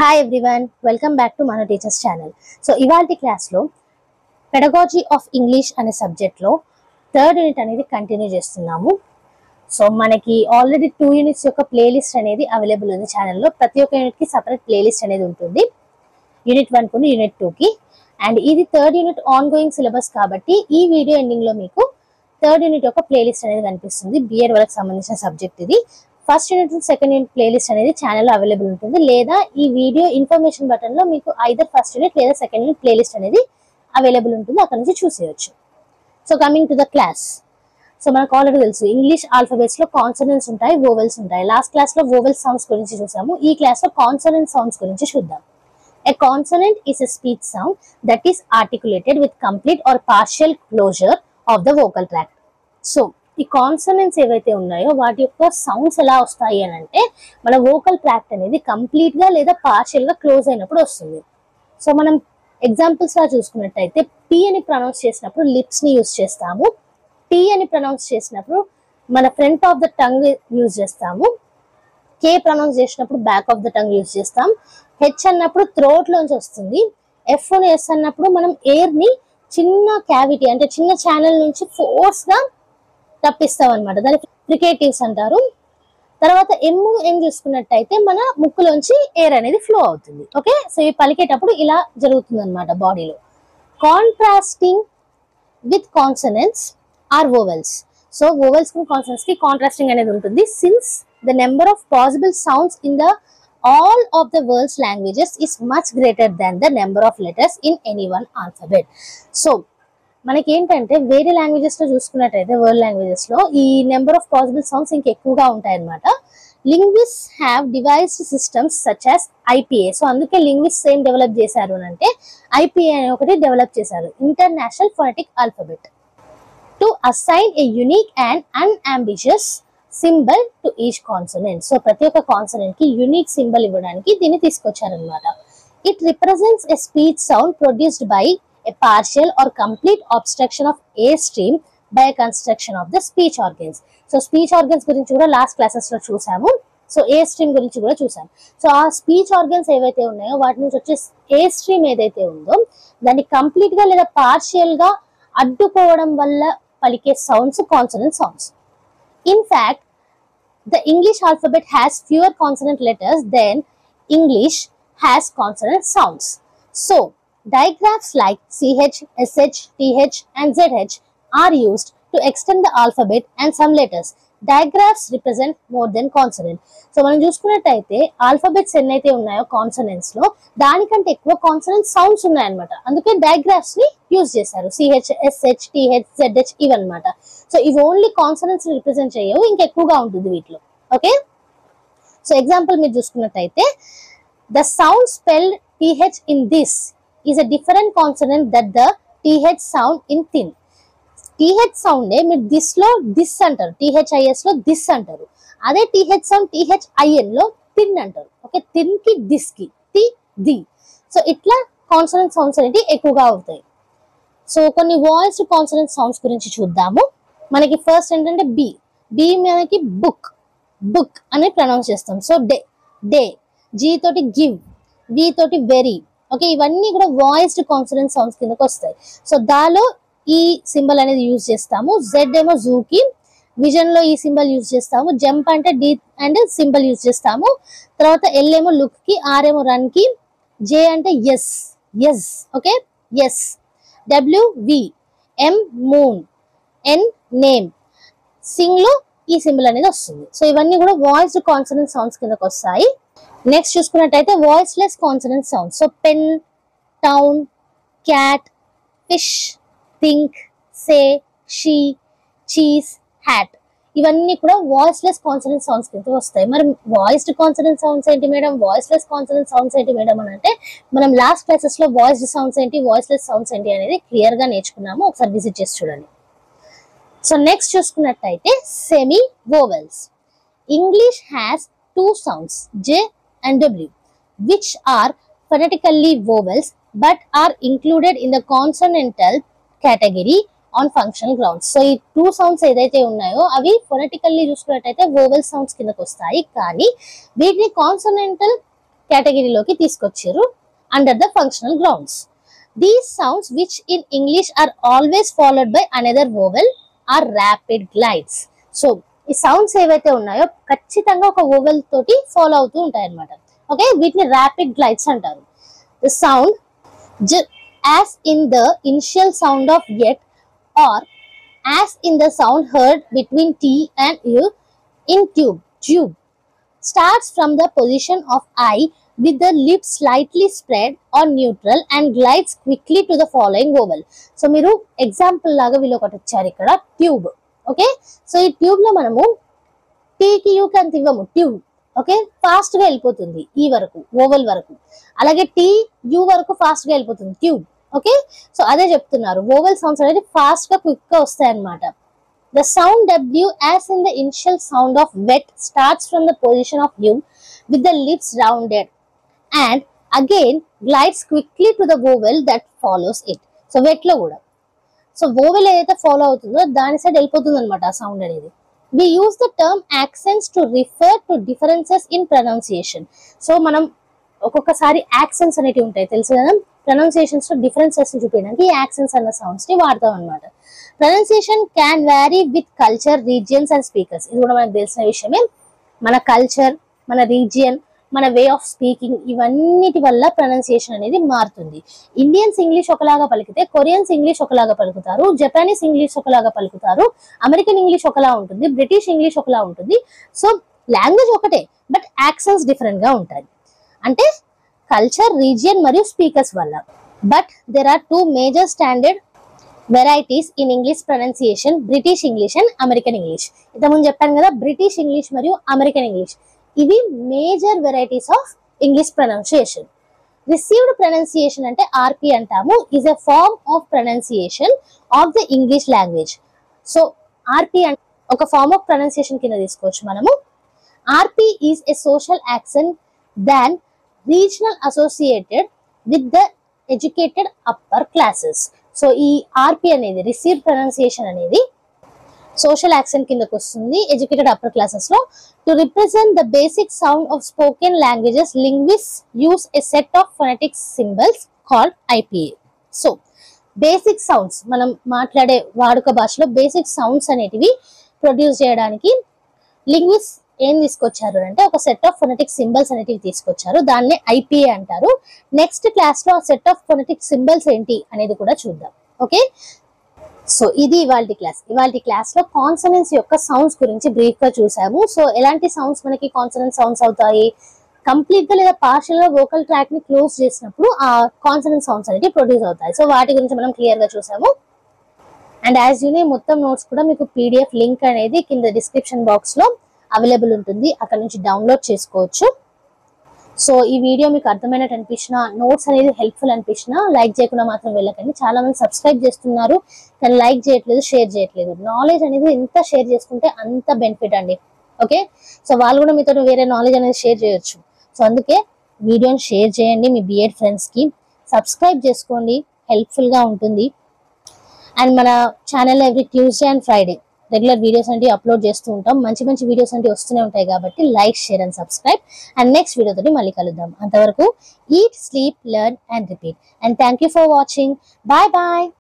Hi everyone, welcome back to Mano Teachers channel. So ఇవాల్టి class లో pedagogy of English అనే subject లో third unit అనేది continue చేస్తున్నాము. సో మనకి ఆల్రెడీ 2 యూనిట్స్ యొక్క ప్లేలిస్ట్ అనేది అవైలబుల్ ఉంది ఛానల్లో. ప్రతి ఒక్క యూనిట్ కి సెపరేట్ ప్లేలిస్ట్ అనేది ఉంటుంది. యూనిట్ 1 కు యూనిట్ 2 కి అండ్ ఇది third unit on going syllabus కాబట్టి ఈ వీడియో ఎండింగ్ లో మీకు థర్డ్ యూనిట్ యొక్క ప్లేలిస్ట్ అనేది కనిపిస్తుంది. బిఎడ్ వాళ్ళకి సంబంధించిన సబ్జెక్ట్ ఇది. First unit second unit playlist అనేది ఛానల్లో అవైలబుల్ ఉంటుంది, లేదా ఈ వీడియో ఇన్ఫర్మేషన్ బటన్ లో మీకు ఐదర్ ఫస్ట్ యూనిట్ లేదా సెకండ్ యూనిట్ ప్లేలిస్ట్ అనేది అవైలబుల్ ఉంటుంది, అక్కడ నుంచి చూసేయచ్చు. So coming to the class. So మనకు ఆల్రెడీ తెలుసు ఇంగ్లీష్ ఆల్ఫాబెట్స్ లో కాన్సనెంట్స్ ఉంటాయి, వోవెల్స్ ఉంటాయి. లాస్ట్ క్లాస్ లో వోవెల్ సౌండ్స్ గురించి చూసాము. ఈ క్లాస్ లో కాన్సనెంట్ సౌండ్స్ గురించి చూద్దాం. A consonant is a speech sound that is articulated with complete or partial closure of the vocal tract. So ఈ కాన్సనెంట్స్ ఏవైతే ఉన్నాయో వాటి యొక్క సౌండ్స్ ఎలా వస్తాయి అని అంటే మన వోకల్ ట్రాక్ట్ అనేది కంప్లీట్ గా లేదా పార్షియల్ గా క్లోజ్ అయినప్పుడు వస్తుంది. సో మనం ఎగ్జాంపుల్స్ లా చూసుకున్నట్టయితే పి అని ప్రొనౌన్స్ చేసినప్పుడు లిప్స్ ని యూజ్ చేస్తాము. టీ అని ప్రొనౌన్స్ చేసినప్పుడు మన front of the tongue use చేస్తాము. కే ప్రొనౌన్స్ చేసినప్పుడు back of the tongue use చేస్తాం. హెచ్ అన్నప్పుడు థ్రోట్ లోంచి వస్తుంది. ఎఫ్ అని ఎస్ అన్నప్పుడు మనం ఎయిర్ ని చిన్న క్యావిటీ అంటే చిన్న ఛానల్ నుంచి ఫోర్స్ గా తప్పిస్తాం అనమాట. దాన్ని ఫ్రికేటివ్స్ అంటారు. తర్వాత ఎం చూసుకున్నట్టయితే మన ముక్కులోంచి ఎయిర్ అనేది ఫ్లో అవుతుంది. ఓకే, సో ఇవి పలికేటప్పుడు ఇలా జరుగుతుంది అనమాట బాడీలో. Contrasting with consonants or vowels. So vowels కి కాన్సనెంట్స్ కి కాంట్రాస్టింగ్ అనేది ఉంటుంది. Since the number of possible sounds in the all of the world's languages is much greater than the number of letters in any one alphabet. So మనకి ఏంటంటే వేరే languages లో చూసుకున్నట్టయితే world languages లో ఈ నెంబర్ ఆఫ్ పాసిబుల్ సౌండ్స్ ఇంకెక్కువగా ఉంటాయి అనమాట. Linguists have devised systems such as IPA. So అందుకే లింగ్విస్ట్స్ ఏం డెవలప్ చేశారు అని అంటే ఐపీఏ అనే ఒకటి డెవలప్ చేశారు, international phonetic alphabet, to assign a unique and unambiguous symbol to each consonant. So ప్రతి ఒక్క కాన్సనెంట్ కి యూనిక్ సింబల్ ఇవ్వడానికి దీన్ని తీసుకొచ్చారనమాట. It represents a speech sound produced by a partial or complete obstruction of a stream by a construction of the speech organs. So speech organs గురించి కూడా last classes లో చూసాము. సో ఏ stream గురించి కూడా చూసాం. సో ఆ స్పీచ్ ఆర్గన్స్ ఏవైతే ఉన్నాయో వాటి నుంచి వచ్చే ఏ స్ట్రీమ్ ఏదైతే ఉందో దాన్ని కంప్లీట్ గా లేదా పార్షియల్ గా అడ్డుకోవడం వల్ల పలికే sounds consonant sounds. In fact, the English alphabet has fewer consonant letters than English has consonant sounds. So digraphs like CH, SH, TH and ZH are used to extend the alphabet and some letters. Digraphs represent more than consonant. So మనం చూసుకున్నట్టయితే alphabets ఎన్నైతే ఉన్నాయో consonants లో దానికంటే ఎక్కువ consonant sounds ఉన్నాయన్నమాట. అందుకే diagraphs ని యూజ్ చేశారు. సిహెచ్, ఎస్హెచ్, టిహెచ్, జెడ్హెచ్ ఇవన్నమాట. సో ఇవి ఓన్లీ కాన్సనెంట్స్ రిప్రజెంట్ చేయవు, ఇంకెక్కువగా ఉంటుంది వీటిలో. ఓకే, సో ఎగ్జాంపుల్ మీరు చూసుకున్నట్టయితే the sound spelled T H in this is a different consonant that the th sound in thin. th sound ఏ మీరు దిస్ లో దిస్ అంటారు, this లో దిస్ అంటారు. అదే th sound thin లో తిన్ అంటారు. ఓకే, తిన్ కి దిస్ కి తి ది. సో ఇట్లా కాన్సనెంట్ సౌండ్స్ అనేవి ఎక్కువగా అవుతాయి. సో కొన్ని వాయిస్డ్ కాన్సనెంట్ సౌండ్స్ గురించి చూద్దాము. మనకి ఫస్ట్ ఏంటంటే బి. బి మనకి బుక్, బుక్ అని ప్రొనౌన్స్ చేస్తాం. So day, day. జీ తోటి గివ్, వి తోటి వెరీ. ఓకే, ఇవన్నీ కూడా వాయిస్డ్ కాన్సనెంట్ సౌండ్స్ కిందకి వస్తాయి. సో దాలో ఈ సింబల్ అనేది యూజ్ చేస్తాము. జెడ్ ఏమో జూకి, విజన్ లో ఈ సింబల్ యూజ్ చేస్తాము. జంప్ అంటే డి అండ్ సింబల్ యూజ్ చేస్తాము. తర్వాత ఎల్ ఏమో లుక్ కి, ఆర్ ఏమో రన్ కి, జే అంటే S, S. Okay, S. W V, M moon, N name. Sing లో ఈ సింబల్ అనేది వస్తుంది. సో ఇవన్నీ కూడా వాయిస్డ్ కాన్సనెంట్ సౌండ్స్ కిందకి వస్తాయి. నెక్స్ట్ చూసుకున్నట్టయితే voiceless consonant sounds. So pen, town, cat, fish, think, say, she, cheese, hat. ఇవన్నీ కూడా వాయిస్లెస్ కాన్సనెంట్ సౌండ్స్ కింద వస్తాయి. మరి వాయిస్డ్ కాన్సనెంట్ సౌండ్స్ ఏంటి మేడం, వాయిస్లెస్ కాన్సనెంట్ సౌండ్స్ ఏంటి మేడం అని అంటే మనం లాస్ట్ క్లాసెస్ లో వాయిస్డ్ సౌండ్స్ ఏంటి, వాయిస్లెస్ సౌండ్స్ ఏంటి అనేది క్లియర్ గా నేర్చుకున్నాము. ఒకసారి విజిట్ చేసి చూడండి. సో నెక్స్ట్ చూసుకున్నట్టయితే semi vowels. English has 2 sounds, J and W, which are phonetically vowels but are included in the consonantal category on functional grounds. So ఈ 2 sounds ఏదైతే ఉన్నాయో అవి ఫొనెటికల్లీ చూసుకున్నట్టయితే వోవెల్ సౌండ్స్ కిందకి వస్తాయి, కానీ వీటిని కాన్సనెంటల్ కేటగిరీలోకి తీసుకొచ్చారు under the functional grounds. These sounds which in English are always followed by another vowel or rapid glides. So ఈ సౌండ్స్ ఏవైతే ఉన్నాయో ఖచ్చితంగా ఒక వోవెల్ తోటి ఫాలో అవుతూ ఉంటాయి అన్నమాట. ఓకే, వీటిని ర్యాపిడ్ గ్లైడ్స్ అంటారు. The sound as in the initial sound of yet or as in the sound heard between T and U in tube starts from the position of I with the lips slightly spread or neutral and glides quickly to the following vowel. So మీరు example లాగా వీళ్ళు ఒకటి ఇచ్చారు ఇక్కడ tube. Okay, so ఈ tube లో మనము T కి U కి అంత ఇవ్వము, ట్యూబ్. ఓకే, ఫాస్ట్ గా వెళ్ళిపోతుంది ఈ వరకు ఓవెల్ వరకు. అలాగే T U వరకు ఫాస్ట్ గా వెళ్ళిపోతుంది ట్యూబ్. ఓకే, సో అదే చెప్తున్నారు వోవెల్ సౌండ్స్ అనేది ఫాస్ట్ గా క్విక్ గా వస్తాయి అన్నమాట. The sound W as in the initial sound of wet starts from the position of U with the lips rounded and again glides quickly to the vowel that follows it. So wet లో కూడా so vowel ఏదైతే follow అవుతుందో దాని side వెళ్ళిపోతుంది అనమాట ఆ sound అనేది. We use the term accents to refer to differences in pronunciation. So మనం ఒక్కొక్కసారి యాక్సెంట్స్ అనేటివి ఉంటాయి తెలుసు కదా, ప్రొనౌన్సియేషన్స్ లో డిఫరెన్సెస్ చూపించడానికి ఈ యాక్సెంట్స్ అన్న సౌండ్స్ ని వాడతాం అనమాట. Pronunciation can vary with culture, regions and speakers. ఇది కూడా మనకు తెలిసిన విషయమే. మన కల్చర్, మన రీజియన్, మన వే ఆఫ్ స్పీకింగ్ ఇవన్నిటి వల్ల ప్రొనౌన్సియేషన్ అనేది మారుతుంది. ఇండియన్స్ ఇంగ్లీష్ ఒకలాగా పలికితే కొరియన్స్ ఇంగ్లీష్ ఒకలాగా పలుకుతారు, జపానీస్ ఇంగ్లీష్ ఒకలాగా పలుకుతారు, అమెరికన్ ఇంగ్లీష్ ఒకలా ఉంటుంది, బ్రిటిష్ ఇంగ్లీష్ ఒకలా ఉంటుంది. సో లాంగ్వేజ్ ఒకటే బట్ యాక్సెంట్స్ డిఫరెంట్ గా ఉంటాయి. అంటే కల్చర్, రీజియన్ మరియు స్పీకర్స్ వల్ల. But there are two major standard varieties in English pronunciation, British English and American English. ఇంతకుముందు చెప్పాను కదా, బ్రిటిష్ ఇంగ్లీష్ మరియు అమెరికన్ ఇంగ్లీష్ ఇవి major varieties of English pronunciation. Received pronunciation అంటే ఆర్పి అంటాము, is a form of pronunciation of the English language. So RP అంటే ఒక form of pronunciation కింద తీసుకోవచ్చు మనము. RP is a social accent than regional associated with the educated upper classes. So ఈ RP అనేది received pronunciation అనేది social accent కిందకు వస్తుంది ఎడ్యుకేటెడ్ అప్పర్ క్లాసెస్ లో. To represent the basic sound of spoken languages linguists use a set of phonetic symbols called IPA. So basic sounds మనం మాట్లాడే వాడుక భాషలో బేసిక్ సౌండ్స్ అనేటివి ప్రొడ్యూస్ చేయడానికి లింగ్విస్ట్ ఏం తీసుకొచ్చారు అంటే ఒక సెట్ ఆఫ్ ఫొనెటిక్ సింబల్స్ అనేటివి తీసుకొచ్చారు, దాన్ని ఐపిఏ అంటారు. నెక్స్ట్ క్లాస్ లో ఆ సెట్ ఆఫ్ ఫొనెటిక్ సింబల్స్ ఏంటి అనేది కూడా చూద్దాం. ఓకే, సో ఇది ఇవాల్టి క్లాస్. ఇవాల్టి క్లాస్ లో కాన్సనెంట్స్ యొక్క సౌండ్స్ గురించి బ్రీఫ్ గా చూసాము. సో ఎలాంటి సౌండ్స్ మనకి కాన్సనెంట్ సౌండ్స్ అవుతాయి, కంప్లీట్ గా లేదా పార్షియల్ గా వోకల్ ట్రాక్ ని క్లోజ్ చేసినప్పుడు ఆ కాన్సనెంట్ సౌండ్స్ అనేవి ప్రొడ్యూస్ అవుతాయి. సో వాటి గురించి మనం క్లియర్ గా చూసాము. అండ్ యాజ్ యూనే మొత్తం నోట్స్ కూడా మీకు పీడిఎఫ్ లింక్ అనేది కింద డిస్క్రిప్షన్ బాక్స్ లో అవైలబుల్ ఉంటుంది, అక్కడ నుంచి డౌన్లోడ్ చేసుకోవచ్చు. సో ఈ వీడియో మీకు అర్థమైనట్టు అనిపించినా, నోట్స్ అనేది హెల్ప్ఫుల్ అనిపించినా లైక్ చేయకుండా మాత్రం వెళ్ళకండి. చాలా మంది సబ్స్క్రైబ్ చేస్తున్నారు కానీ లైక్ చేయట్లేదు, షేర్ చేయట్లేదు. నాలెడ్జ్ అనేది ఎంత షేర్ చేసుకుంటే అంత బెనిఫిట్ అండి. ఓకే, సో వాళ్ళు కూడా మీతో వేరే నాలెడ్జ్ అనేది షేర్ చేయొచ్చు. సో అందుకే వీడియోని షేర్ చేయండి మీ బిఎడ్ ఫ్రెండ్స్ కి, సబ్స్క్రైబ్ చేసుకోండి, హెల్ప్ఫుల్ గా ఉంటుంది. అండ్ మన channel every Tuesday and Friday regular videos అంటే అప్లోడ్ చేస్తూ ఉంటాం. మంచి మంచి వీడియోస్ అంటే వస్తూనే ఉంటాయి కాబట్టి like, share and subscribe. And next video తోటి మళ్ళీ కలుద్దాం. అంతవరకు eat, sleep, learn and repeat. And thank you for watching. Bye bye.